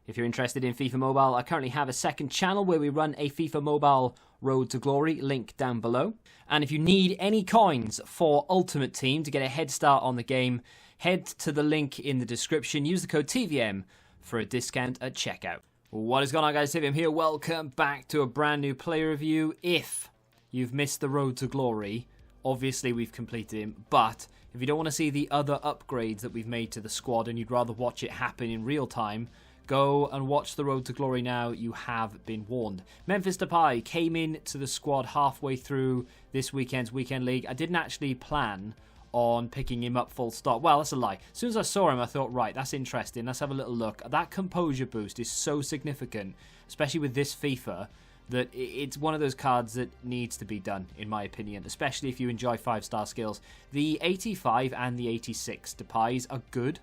If you're interested in FIFA Mobile, I currently have a second channel where we run a FIFA Mobile Road to Glory, link down below. And if you need any coins for Ultimate Team to get a head start on the game, head to the link in the description. Use the code TVM for a discount at checkout. What is going on, guys? TVM here. Welcome back to a brand new player review. If you've missed the Road to Glory, obviously we've completed him, but if you don't want to see the other upgrades that we've made to the squad and you'd rather watch it happen in real time, go and watch the Road to Glory now. You have been warned. Memphis Depay came in to the squad halfway through this weekend's Weekend League. I didn't actually plan on picking him up full stop. Well, that's a lie. As soon as I saw him, I thought, right, that's interesting. Let's have a little look. That composure boost is so significant, especially with this FIFA, that it's one of those cards that needs to be done, in my opinion, especially if you enjoy 5-star skills. The 85 and the 86 Depays are good,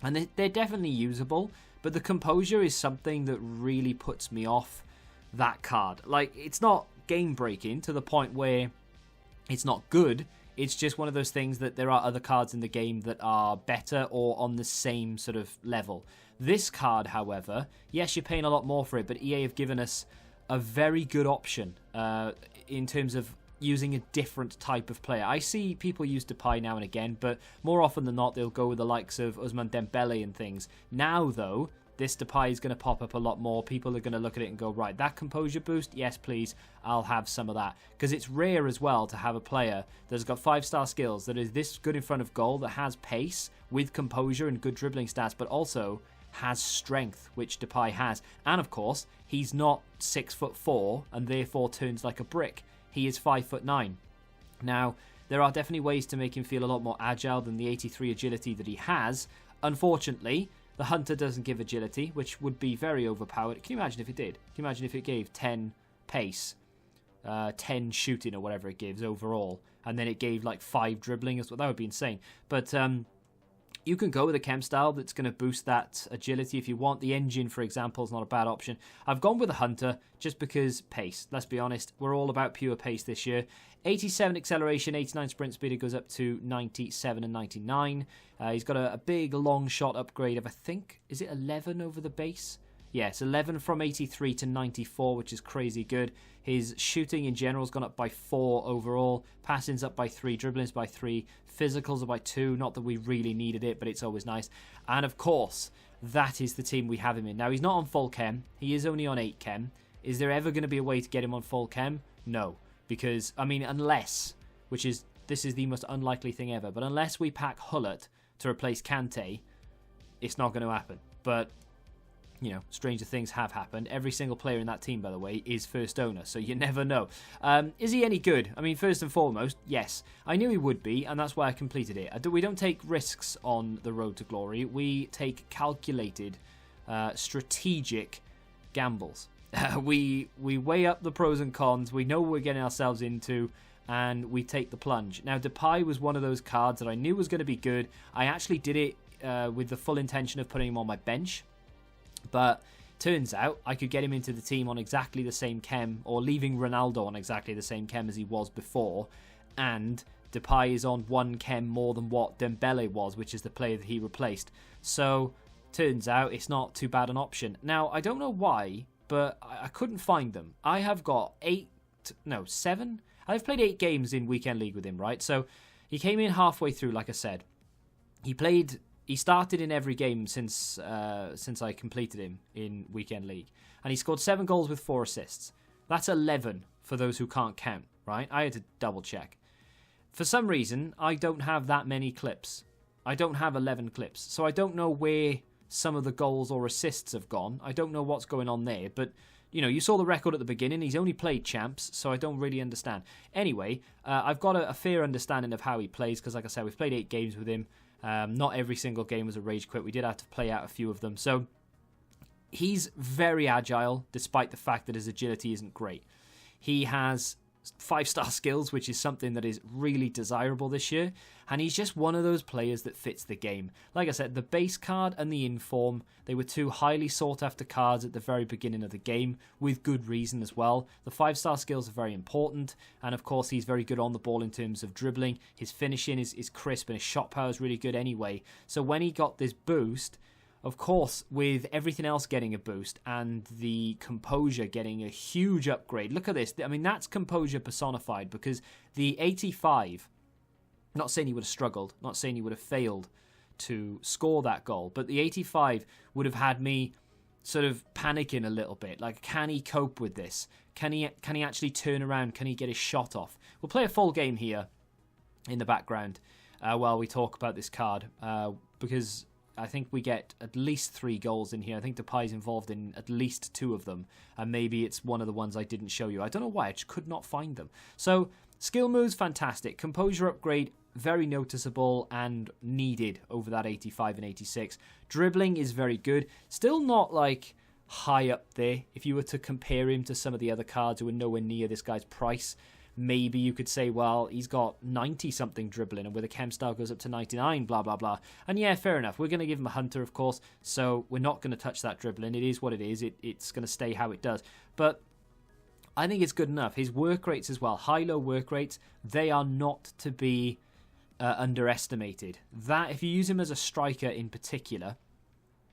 and they're definitely usable, but the composure is something that really puts me off that card. Like, it's not game-breaking to the point where it's not good. It's just one of those things that there are other cards in the game that are better or on the same sort of level. This card, however, yes, you're paying a lot more for it, but EA have given us a very good option in terms of using a different type of player. I see people use Depay now and again, but more often than not, they'll go with the likes of Ousmane Dembele and things. Now, though, this Depay is going to pop up a lot more. People are going to look at it and go, right, that composure boost, yes, please, I'll have some of that. Because it's rare as well to have a player that's got 5-star skills, that is this good in front of goal, that has pace with composure and good dribbling stats, but also has strength, which Depay has. And, of course, he's not 6'4" and therefore turns like a brick. He is 5'9". Now, there are definitely ways to make him feel a lot more agile than the 83 agility that he has. Unfortunately, the Hunter doesn't give agility, which would be very overpowered. Can you imagine if it did? Can you imagine if it gave 10 pace, 10 shooting or whatever it gives overall, and then it gave like 5 dribbling? That would be insane. But you can go with a chem style that's going to boost that agility if you want. The engine, for example, is not a bad option. I've gone with a Hunter just because pace. Let's be honest, we're all about pure pace this year. 87 acceleration, 89 sprint speed, it goes up to 97 and 99. He's got a big long shot upgrade of, I think, is it 11 over the base? Yes, 11 from 83 to 94, which is crazy good. His shooting in general has gone up by 4 overall. Passing's up by 3, dribbling's by 3, physicals are by 2. Not that we really needed it, but it's always nice. And of course, that is the team we have him in. Now, he's not on full chem. He is only on 8 chem. Is there ever going to be a way to get him on full chem? No. Because, I mean, unless, this is the most unlikely thing ever, but unless we pack Hullet to replace Kante, it's not going to happen. But you know, stranger things have happened. Every single player in that team, by the way, is first owner, so you never know. Is he any good? I mean, first and foremost, yes. I knew he would be, and that's why I completed it. We don't take risks on the Road to Glory. We take calculated, strategic gambles. We weigh up the pros and cons. We know what we're getting ourselves into, and we take the plunge. Now, Depay was one of those cards that I knew was going to be good. I actually did it with the full intention of putting him on my bench. But turns out I could get him into the team on exactly the same chem, or leaving Ronaldo on exactly the same chem as he was before, and Depay is on 1 chem more than what Dembele was, which is the player that he replaced. So turns out it's not too bad an option. Now, I don't know why, but I couldn't find them. I have got 7. I've played 8 games in Weekend League with him, right? So he came in halfway through, like I said. He started in every game since I completed him in Weekend League. And he scored 7 goals with 4 assists. That's 11 for those who can't count, right? I had to double check. For some reason, I don't have that many clips. I don't have 11 clips. So I don't know where some of the goals or assists have gone. I don't know what's going on there. But, you know, you saw the record at the beginning. He's only played champs, so I don't really understand. Anyway, I've got a fair understanding of how he plays. Because, like I said, we've played 8 games with him. Not every single game was a rage quit. We did have to play out a few of them. So he's very agile, despite the fact that his agility isn't great. He has 5-star skills, which is something that is really desirable this year. And he's just one of those players that fits the game. Like I said, the base card and the inform, they were 2 highly sought after cards at the very beginning of the game, with good reason as well. The 5-star skills are very important, and of course he's very good on the ball in terms of dribbling. His finishing is crisp, and his shot power is really good anyway. So when he got this boost, of course, with everything else getting a boost and the composure getting a huge upgrade. Look at this. I mean, that's composure personified, because the 85, not saying he would have struggled, not saying he would have failed to score that goal, but the 85 would have had me sort of panicking a little bit. Like, can he cope with this? Can he actually turn around? Can he get his shot off? We'll play a full game here in the background while we talk about this card, because I think we get at least 3 goals in here. I think Depay's involved in at least 2 of them, and maybe it's one of the ones I didn't show you. I don't know why, I just could not find them. So, skill moves, fantastic. Composure upgrade, very noticeable and needed over that 85 and 86. Dribbling is very good. Still not, like, high up there. If you were to compare him to some of the other cards who are nowhere near this guy's price, maybe you could say, well, he's got 90-something dribbling, and with a chem style goes up to 99, blah, blah, blah. And yeah, fair enough. We're going to give him a hunter, of course, so we're not going to touch that dribbling. It is what it is. It's going to stay how it does. But I think it's good enough. His work rates as well, high-low work rates, they are not to be underestimated. That, if you use him as a striker in particular,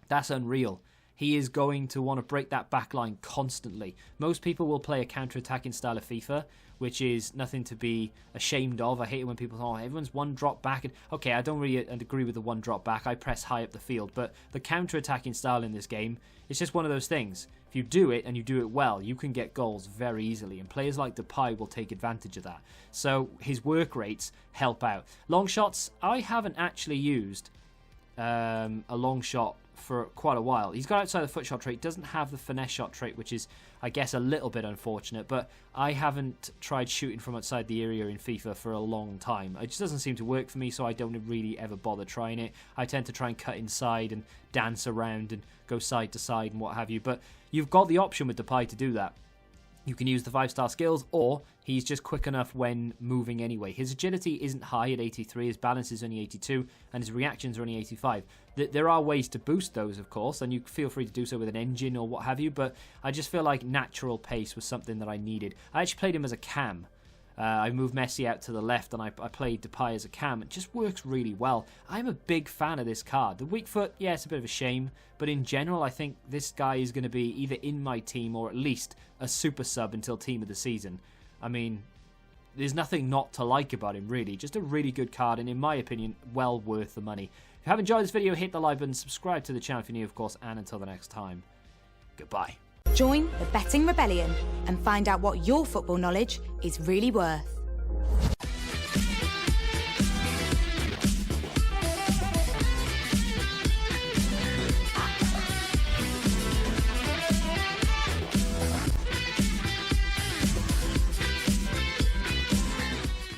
that's unreal. He is going to want to break that back line constantly. Most people will play a counter-attacking style of FIFA, which is nothing to be ashamed of. I hate it when people say, oh, everyone's one drop back. And okay, I don't really agree with the one drop back. I press high up the field. But the counter-attacking style in this game is just one of those things. If you do it, and you do it well, you can get goals very easily. And players like Depay will take advantage of that. So his work rates help out. Long shots, I haven't actually used a long shot for quite a while. He's got outside the foot shot trait, doesn't have the finesse shot trait, which is, I guess, a little bit unfortunate, but I haven't tried shooting from outside the area in FIFA for a long time. It just doesn't seem to work for me, so I don't really ever bother trying it. I tend to try and cut inside and dance around and go side to side and what have you, but you've got the option with Depay to do that. You can use the 5-star skills, or he's just quick enough when moving anyway. His agility isn't high at 83, his balance is only 82, and his reactions are only 85. There are ways to boost those, of course, and you feel free to do so with an engine or what have you, but I just feel like natural pace was something that I needed. I actually played him as a cam. I moved Messi out to the left, and I played Depay as a cam. It just works really well. I'm a big fan of this card. The weak foot, yeah, it's a bit of a shame, but in general, I think this guy is going to be either in my team or at least a super sub until team of the season. I mean, there's nothing not to like about him, really. Just a really good card, and in my opinion, well worth the money. If you have enjoyed this video, hit the like button, subscribe to the channel if you're new, of course, and until the next time, goodbye. Join the Betting Rebellion and find out what your football knowledge is really worth.